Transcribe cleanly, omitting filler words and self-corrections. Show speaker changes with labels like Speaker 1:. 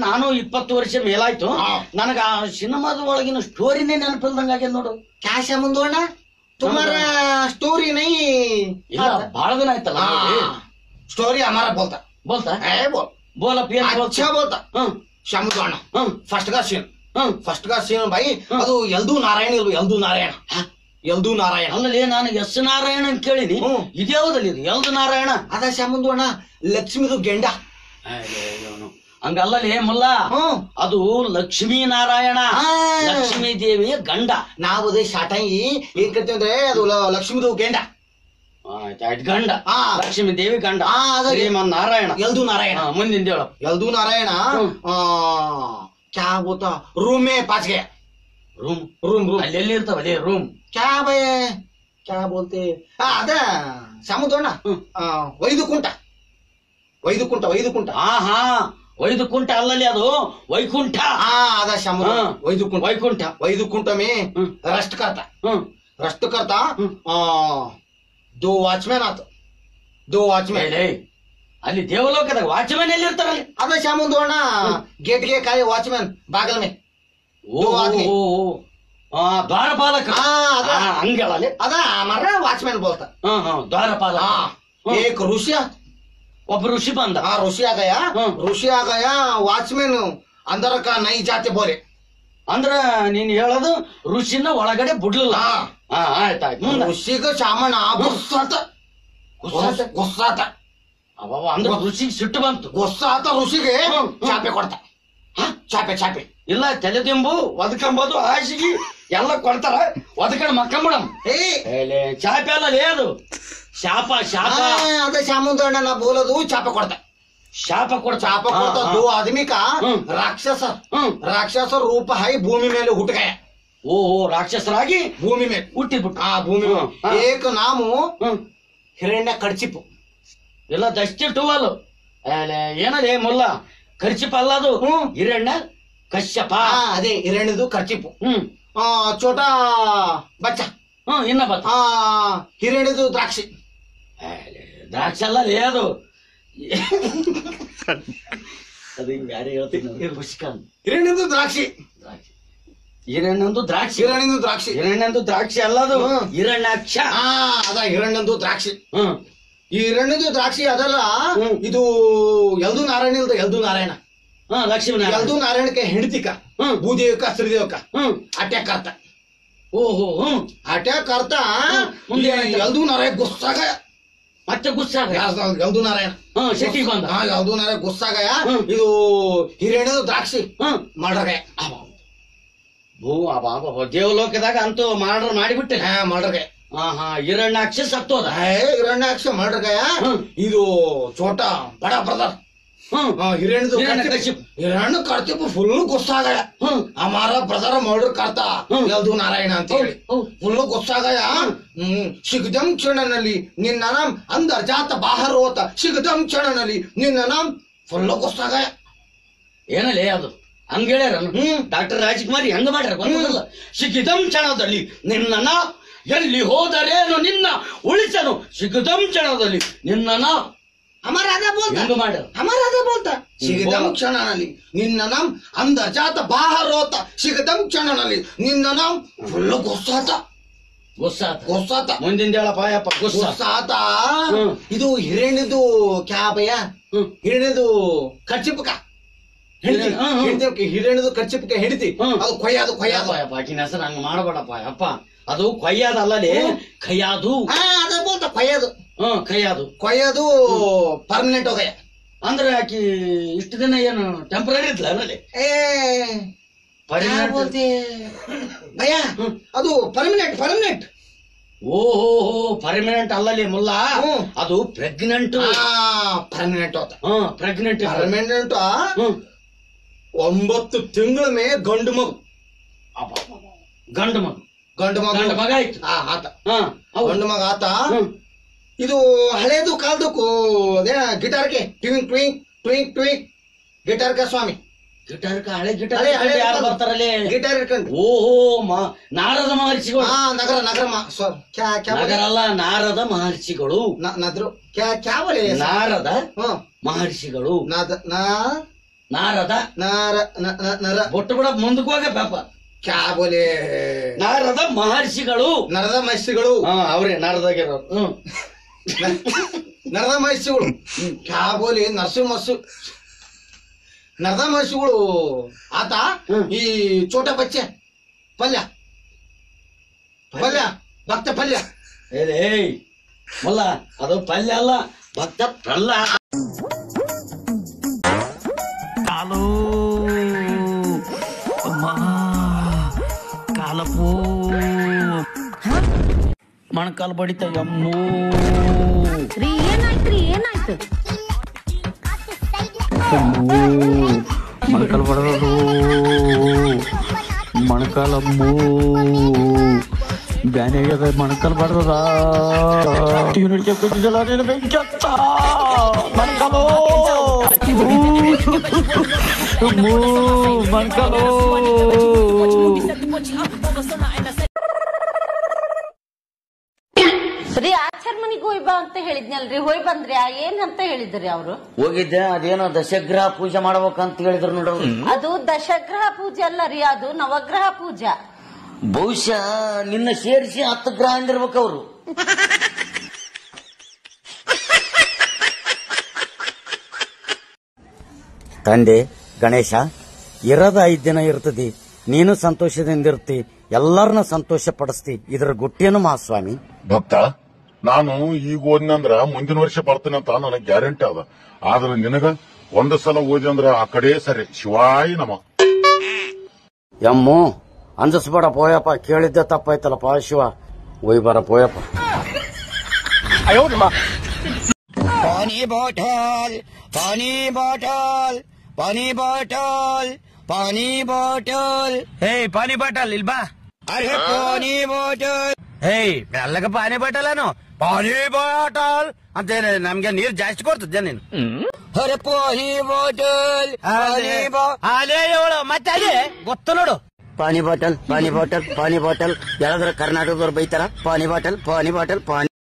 Speaker 1: ನಾನು 20 ವರ್ಷ ಮೇಲಾಯ್ತು. ನನಗ ಆ ಸಿನಿಮಾದ ಒಳಗಿನ ಸ್ಟೋರಿನೇ ನೆನಪಿಲ್ದಂಗ ಆಗ್ಯದ ನೋಡು.
Speaker 2: ಕ್ಯಾಶ ಮುಂದೋಣ ತುಮಾರ ಸ್ಟೋರಿ ನೈ
Speaker 1: ಇಲ್ಲ ಬಹಳ ದಿನ ಆಯ್ತಲ್ಲ.
Speaker 2: स्टोरी हमारा बोलता
Speaker 1: बोलता
Speaker 2: है बोल
Speaker 1: बोल अब
Speaker 2: अच्छा बोलता शामुदान फर्स्ट का सीन भाई ಅದು ಎಲ್ದು ನಾರಾಯಣ ಎಲ್ದು ನಾರಾಯಣ
Speaker 1: ಅಲ್ಲಲ್ಲಿ ನಾನು ಎಸ್ ನಾರಾಯಣ ಅಂತ ಕೇಳಿನಿ. ಇದ್ಯಾವುದಲ್ಲಿ ಇದು ಎಲ್ದು ನಾರಾಯಣ?
Speaker 2: ಅದ ಶಾಮುಂದೋಣ ಲಕ್ಷ್ಮಿದು ಗೆಂಡ.
Speaker 1: ಹಂಗಲ್ಲಲ್ಲಿ ಮುಲ್ಲ, ಅದು ಲಕ್ಷ್ಮೀ ನಾರಾಯಣ, ಲಕ್ಷ್ಮೀ ದೇವಿಯ ಗಂಡ.
Speaker 2: ನಾವು ಅದೇ ಶಾಟಾಯಿ ಏನ್ ಕರಿತೀವಿ ಅಂದ್ರೆ ಅದು ಲಕ್ಷ್ಮಿದು ಗೆಂಡ.
Speaker 1: ಗಂಡ ಲಕ್ಷ್ಮೀ ದೇವಿ ಗಂಡ ಶ್ರೀಮನ್ ನಾರಾಯಣ
Speaker 2: ಎಲ್ದು ನಾರಾಯಣ.
Speaker 1: ಮುಂದಿನ ಹೇಳು.
Speaker 2: ಎಲ್ದು ನಾರಾಯಣ क्या बोलता रूम में पाँच गया.
Speaker 1: रूम रूम रूम अल्ली इर्तावले रूम
Speaker 2: क्या भाई क्या बोलते अद शामुदोಣ ವೈದುಕುಂಠ
Speaker 1: ವೈದುಕುಂಠ ಅಲ್ಲಲ್ಲಿ ಅದು ವೈಕುಂಠ.
Speaker 2: ಅದ ಶಾಮುದ ವೈದುಕುಂಠ में रेस्ट करता दो वॉचमैन
Speaker 1: ಅಲ್ಲಿ ದೇವಲೋಕದಾಗ ವಾಚ್ಮನ್ ಎಲ್ಲಿ ಇರ್ತಾರಲ್ಲಿ?
Speaker 2: ಅದ ಶಾಮುಂದೋಣ ಗೇಟ್ಗೆ ಕಾಯಿ ವಾಚ್ಮನ್ ಬಾಗಲ್ ಮೇ.
Speaker 1: ದ್ವಾರಪಾಲಕ ಹಂಗೇಳಲ್ಲಿ
Speaker 2: ಅದ ಮರ ವಾಚ್ಮನ್ ಬೋಲ್ತ.
Speaker 1: ದ್ವಾರಪಾಲಕ
Speaker 2: ಏಕ್ ಋಷಿ
Speaker 1: ಒಬ್ಬ ಋಷಿ ಬಂದ.
Speaker 2: ऋषि आ गया ವಾಚ್ಮನ್ अंदर का नहीं जाते बोले.
Speaker 1: ಅಂದ್ರ ನೀನ್ ಹೇಳೋದು ಋಷಿನ ಒಳಗಡೆ ಬಿಡ್ಲಿಲ್ಲ. ಆಯ್ತಾಯ್ತು.
Speaker 2: ಋಷಿಗೆ ಶಾಮಣ್ಣ ಗುಸ್ಸಾತ
Speaker 1: ಅಂದ್ರೆ ಋಷಿಗೆ ಸಿಟ್ಟು ಬಂತು.
Speaker 2: ಗುಸ್ಸಾತ ಋಷಿಗೆ ಚಾಪೆ ಕೊಡ್ತಾ. ಚಾಪೆ
Speaker 1: ಇಲ್ಲ ತಲೆದಿಂಬು ಒದಕಂಬೋದು ಹಾಸಿಗೆ ಎಲ್ಲ ಕೊಡ್ತಾರ. ಒದಕಂಡ್ ಮಕ್ಕಂಬಿಡಮ್. ಚಾಪೆ ಅಲ್ಲ ಅದು ಶಾಪ.
Speaker 2: ಅದೇ ಶಾಮುಂದಣ್ಣ ನಾ ಬೋಲೋದು ಚಾಪೆ ಕೊಡ್ತಾ.
Speaker 1: ಶಾಪ ಕೊಡ್ತಾ.
Speaker 2: दो आदमी का राक्षस रूप है भूमि में उठ गया.
Speaker 1: ರಾಕ್ಷಸರಾಗಿ
Speaker 2: ಭೂಮಿ ಮೇಲೆ
Speaker 1: ಹುಟ್ಟಿಬಿಟ್ಟು.
Speaker 2: ಭೂಮಿ ಏಕ ನಾಮು ಹಿರಣ್ಯ ಕಡ್ಚಿಪ್ಪು.
Speaker 1: ಎಲ್ಲ ದಷ್ಟಿಟ್ಟು ಅಲ್ಲ ಏನದೇ ಮುಲ್ಲ ಖರ್ಚಿಪ ಅಲ್ಲ ಅದು ಹಿರಣ್ಯ ಕಶ್ಯಪ.
Speaker 2: ಅದೇ ಹಿರಣ್ಯದು ಖರ್ಚಿಪ್ಪು. ಚೋಟ ಬಚ್ಚ
Speaker 1: ಇನ್ನ ಬಚ್ಚ
Speaker 2: ಹಿರಣ್ಯದು ದ್ರಾಕ್ಷಿ.
Speaker 1: ಅಲ್ಲ ಅದು ಅದು ಯಾರೇ ಹೇಳ್ತೀನಿ.
Speaker 2: ಹಿರಣ್ಯದು ದ್ರಾಕ್ಷಿ
Speaker 1: ಹಿರಣ್ಯಂದು ದ್ರಾಕ್ಷಿ ಅಲ್ಲದು ಹಿರಣ್ಯಾಕ್ಷ.
Speaker 2: ಅದ ಹಿರಣ್ಯಂದು ದ್ರಾಕ್ಷಿ. ಈ ಹಿರಣ್ಯದು ದ್ರಾಕ್ಷಿ ಅದಲ್ಲ, ಇದು ಎಲ್ದು ನಾರಾಯಣ
Speaker 1: ಲಕ್ಷ್ಮೀ
Speaker 2: ಎಲ್ದು ನಾರಾಯಣಕ್ಕೆ ಹೆಂಡತಿಕ ಭೂದೇವಕ ಶ್ರೀದೇವಕ ಅಟ್ಯಾಕ್ करता. ಅಟ್ಯಾಕ್ करता ಎಲ್ದು ನಾರಾಯಣ ಗುಸ್ಸಾಗ
Speaker 1: ಮತ್ತೆ ಗುಸ್ಸಾಗ
Speaker 2: ಎಲ್ದು ನಾರಾಯಣ
Speaker 1: ಶೆಟ್ಟಿ ಬಂದ.
Speaker 2: ಎಲ್ದು ನಾರಾಯಣ ಗುಸ್ಸಾಗಯ ಇದು ಹಿರಣ್ಯದು ದ್ರಾಕ್ಷಿ ಮಾಡ್ರಗಯ.
Speaker 1: ದೇವಲೋಕದಾಗ ಅಂತೂ ಮರ್ಡರ್ ಮಾಡಿಬಿಟ್ಟೆ.
Speaker 2: ಮಾಡ್ರಗಯ.
Speaker 1: ಹಿರಣ್ಯಾಕ್ಷ ಸತ್ತೋದ.
Speaker 2: ಹಿರಣ್ಯಾಕ್ಷ ಮಾಡ್ರಗಯ. ಇದು ಚೋಟ ಬಡ ಬ್ರದರ್ ಹಿರಣ್ಯ ಕರ್ತಿಪ್ಪ ಫುಲ್ ಗುಸ್ಸಾಗಯ. हमारा ब्रदर मर्डर करता ಎಲ್ದು ನಾರಾಯಣ ಅಂತ ಹೇಳಿ ಫುಲ್ ಗುಸ್ಸಾಗಯ. ಸಿಗದಂ ಕ್ಷಣನಲ್ಲಿ ನಿನ್ನ ನಾಮ್ ಅಂದರ್ ಜಾತ ಬಾಹರ್ ಹೋತ. ಸಿಗದಂ ಕ್ಷಣನಲ್ಲಿ ನಿನ್ನ ನಾಮ್ ಫುಲ್ ಗುಸ್ಸಾಗಯ.
Speaker 1: ಏನಲ್ಲೇ ಅದು ಹಂಗ ಹೇಳ್ಯಾರ. ಡಾಕ್ಟರ್ ರಾಜಕುಮಾರಿ ಹಂಗ ಮಾಡ್ಯಾರ ಗೊತ್ತಲ್ಲ. ಸಿಗಿದಂ ಕ್ಷಣದಲ್ಲಿ ನಿನ್ನ ಎಲ್ಲಿ ಹೋದರೇನು ನಿನ್ನ ಉಳಿಸನು. ಸಿಗದಂ ಕ್ಷಣದಲ್ಲಿ ನಿನ್ನ
Speaker 2: ಬೋಲ್ತ. ಸಿಗದಂ ಕ್ಷಣನಲ್ಲಿ ನಿನ್ನ ನಾಮ್ ಅಂದ ಜಾತ ಬಾಹರೋತ. ಸಿಗದಂ ಕ್ಷಣನಲ್ಲಿ ನಿನ್ನ ನಾಮ್ ಫುಲ್ ಗುಸ್ಸಾತ.
Speaker 1: ಮುಂದಿನ ಹೇಳಪ್ಪ ಯಪ್ಪ.
Speaker 2: ಗುಸ್ಸಾತ ಇದು ಹಿರಣ್ಯದು ಕ್ಯಾಬಯ್ಯ. ಹಿರಣ್ಯದು ಖರ್ಚಿಪಕ ಹಿರಣ್ಯದು ಖರ್ಚಿಪಕ ಹಿಡಿತಿ. ಅದು ಕೊಯ್ಯಾದು
Speaker 1: ಆಕಿನ ಹೆಸರು ಹಂಗ ಮಾಡಬೇಡಪ್ಪ ಯಪ್ಪ. ಅದು ಕೊಯ್ಯಾದ ಅಲ್ಲಲ್ಲಿ ಕೈಯಾದು.
Speaker 2: ಅದ ಬೋಲ್ತ ಕೊಯ್ಯಾದು. ಕೊಯ್ಯೋದು ಪರ್ಮನೆಂಟ್ ಹೋಗಯ.
Speaker 1: ಅಂದ್ರೆ ಆಕಿ ಇಷ್ಟು ದಿನ ಏನು ಟೆಂಪರರಿ ಇದ್ಲ ಅಲ್ಲಿ?
Speaker 2: ಭಯ ಅದು ಪರ್ಮನೆಂಟ್.
Speaker 1: ಓಹೋ ಪರ್ಮನೆಂಟ್ ಅಲ್ಲಲ್ಲಿ ಮುಲ್ಲ, ಅದು ಪ್ರೆಗ್ನೆಂಟ್.
Speaker 2: ಪರ್ಮನೆಂಟ್ ಹೋತ.
Speaker 1: ಪ್ರೆಗ್ನೆಂಟ್
Speaker 2: 9 ತಿಂಗಳ ಮೇ ಗಂಡು ಮಗು.
Speaker 1: ಗಂಡು ಮಗ ಆಯ್ತು.
Speaker 2: ಗಂಡು ಮಗ ಆತ. ಇದು ಹಳೇದು ಕಾಲದಕ್ಕೂ ಗಿಟಾರ್ಗೆ ಟ್ವಿಂಕ್ ಗಿಟಾರ್ ಕ ಸ್ವಾಮಿ.
Speaker 1: ಹಳೆ ಗಿಟಾರ್ ಯಾರು ಬರ್ತಾರಲ್ಲಿ?
Speaker 2: ಗಿಟಾರ್ ಇಟ್ಕೊಂಡು.
Speaker 1: ಓಹೋ ನಾರದ ಮಹರ್ಷಿಗಳು.
Speaker 2: ನಗರ
Speaker 1: ಅಲ್ಲ, ನಾರದ ಮಹರ್ಷಿಗಳು.
Speaker 2: ನಾರದ
Speaker 1: ಮಹರ್ಷಿಗಳು. ನಾರದ
Speaker 2: ನರ
Speaker 1: ಬೊಟ್ಟು ಕೂಡ ಮುಂದಕ್ಕೆ ಹೋಗ ಪಾಪ
Speaker 2: ಕ್ಯಾ ಬೋಲೆ
Speaker 1: ನಾರದ ಮಹರ್ಷಿಗಳು
Speaker 2: ನರದ ಮಹರ್ಷಿಗಳು
Speaker 1: ಅವ್ರೇ ನಾರದಾಗಿರೋ
Speaker 2: ನರದ ಮಹರ್ಷಿಗಳು ಕ್ಯಾ ಬೋಲೆ ನರದ ಮಹರ್ಷಿಗಳು ಆತ ಈ ಚೋಟ ಬಚ್ಚೆ ಪಲ್ಯ ಭಕ್ತ ಪಲ್ಯ
Speaker 1: ಏಯ್ ಮಲ್ಲ ಅದು ಪಲ್ಯ ಅಲ್ಲ ಭಕ್ತ ಪ್ರಲ್ಲ
Speaker 3: ಕಾಲು ಕಾಲಪೂ ಮಣಕಾಲು ಬಡಿತ ಅಮ್ಮೂ
Speaker 4: ಏನಾಯ್ತು
Speaker 3: ಮಣಕಾಲು ಬಡದು ಮಣಕಾಲಮ್ಮೂ ಬ್ಯಾನೆ ಮಣಕಾಲು ಬಡದ ಬೆಂಕತ್ತ ಮಣಕಾಲು ಮಣಕಾಲು
Speaker 4: ರೀ ಆಚಾರ್ ಮನಿಗೆ ಹೋಯ್ ಬಾ ಅಂತ ಹೇಳಿದ್ನಲ್ರಿ ಹೋಯ್ ಬಂದ್ರಿ ಏನ್ ಅಂತ ಹೇಳಿದ್ರಿ ಅವ್ರು
Speaker 1: ಹೋಗಿದ್ದೆ ಅದೇನೋ ದಶಗ್ರಹ ಪೂಜೆ ಮಾಡ್ಬೇಕಂತ ಹೇಳಿದ್ರು ನೋಡ್ರಿ
Speaker 4: ಅದು ದಶಗ್ರಹ ಪೂಜೆ ಅಲ್ಲ ರೀ ಅದು ನವಗ್ರಹ ಪೂಜಾ
Speaker 1: ಬಹುಶಃ ನಿನ್ನ ಸೇರಿಸಿ 10 ಗ್ರಹ ಅಂದಿರ್ಬೇಕು ಅವರು ತಂದೆ ಗಣೇಶ ಇರದ 5 ದಿನ ಇರ್ತದಿ ನೀನು ಸಂತೋಷದಿಂದಿರ್ತಿ ಎಲ್ಲರನ್ನ ಸಂತೋಷ ಪಡಿಸ್ತಿ ಇದ್ರ ಗುಟ್ಟೇನು ಮಹಾಸ್ವಾಮಿ
Speaker 5: ಭಕ್ತ ನಾನು ಈಗ ಓದಿನಂದ್ರ ಮುಂದಿನ ವರ್ಷ ಬರ್ತೀನಿ ಅಂತ ನನಗೆ ಗ್ಯಾರಂಟಿ ಅದ ಆದ್ರೆ ನಿನಗ ಒಂದು ಸಲ ಓದಿ ಅಂದ್ರ ಆ ಕಡೆ ಸರಿ ಶಿವಾಯ ನಮ
Speaker 1: ಯಮ್ಮು ಅಂಜಿಸ್ಬೇಡ ಪೋಯಪ್ಪ ಕೇಳಿದ್ದೆ ತಪ್ಪಾಯ್ತಲ್ಲಪ್ಪ ಶಿವ ಒಯ್ ಬರ ಪೋಯಪ್ಪ ಪಾನಿ ಬಾಟಲ್ ಪಾನಿ ಬಾಟಲ್ ಪಾನಿ ಬಾಟಲ್ ಪಾನಿ ಬಾಟಲ್
Speaker 3: ಹೇ ಪಾನಿ ಬಾಟಲ್ ಇಲ್ಬಾ
Speaker 1: ಅರೆ ಪಾನಿ ಬಾಟಲ್
Speaker 3: ಹೇ ಅಲ್ಲಗ ಪಾನಿ ಬಾಟಲ್ ಅನು ಪಾನಿ ಬಾಟಲ್ ಅಂತ ನಮ್ಗೆ ನೀರ್ ಜಾಸ್ತಿ ಕೊಡ್ತದ ನೀನು
Speaker 1: ಅರೆ ಪಾನಿ ಬಾಟಲ್
Speaker 3: ಅದೇ ಹೇಳು ಮತ್ತೆ ಅದೇ ಗೊತ್ತು ನೋಡು
Speaker 1: ಪಾನಿ ಬಾಟಲ್ ಪಾನಿ ಬಾಟಲ್ ಪಾನಿ ಬಾಟಲ್ ಯಾರಾದ್ರೂ ಕರ್ನಾಟಕದವ್ರು ಬೈತಾರ ಪಾನಿ ಬಾಟಲ್ ಪಾನಿ ಬಾಟಲ್ ಪಾನಿ